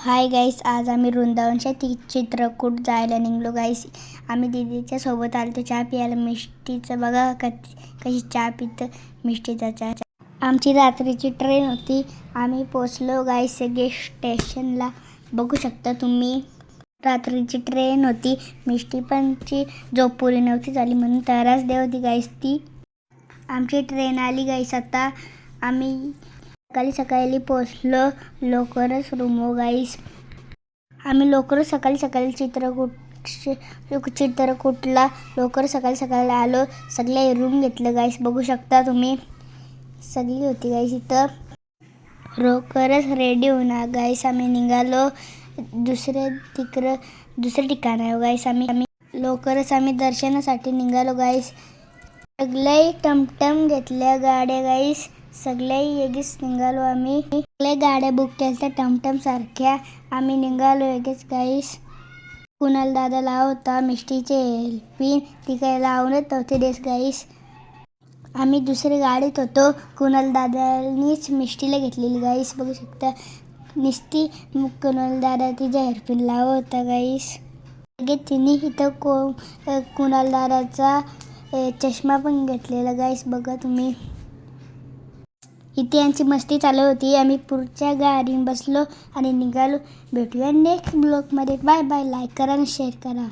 Hi guys, आज आम्ही वृंदावनच्या चित्रकूट जायला निघलो गाईस. आम्ही दीदीच्या सोबत आलो चहा प्यायला. मिष्टीचं बघा कशी चहा पितं, मिष्टीचा चहा. आमची रात्रीची ट्रेन होती. आम्ही पोचलो गाईस सगळे स्टेशनला. बघू शकता तुम्ही, रात्रीची ट्रेन होती. मिष्टी पणची झोप पुरी नव्हती झाली म्हणून तरास दे होती गाईस ती. आमची ट्रेन आली गाईस. आता आम्ही सकाळी पोचलो. लवकरच रूमो गाईस. आम्ही लवकरच सकाळी चित्रकूटला लवकर सकाळी आलो. सगळे रूम घेतलं गाईस. बघू शकता तुम्ही, सगळी होती गाईस इथं. लवकरच रेडी होणार गाईस. आम्ही निघालो दुसऱ्या ठिकाण आहे गाईस. आम्ही लवकरच दर्शनासाठी निघालो गाईस. सगळे टमटम घेतल्या गाड्या गाईस. सगळे येगीच निघालो आम्ही. सगळे गाड्या बुक केल्या टमटम सारख्या. आम्ही निघालो येगीच गाईस. कुणाल दादा लाव होता मिष्टीचे हेल्पिन, ती काही लावूनच नव्हते देस गाईस. आम्ही दुसरी गाडीत होतो. कुणाल दादानीच मिष्टीला घेतलेली गाईस. बघू शकता निस्ती कुणाल दादा तिच्या हेअरपिन लावत होता गाईस. तिने इथं कुणाल दादाचा चष्मा पण घेतलेला गाईस. बघा तुम्ही, इथे यांची मस्ती चालू होती. आम्ही पुढच्या गाडीत बसलो आणि निघालो. भेटूया नेक्स्ट ब्लॉगमध्ये. Bye bye. लाईक करा आणि शेअर करा.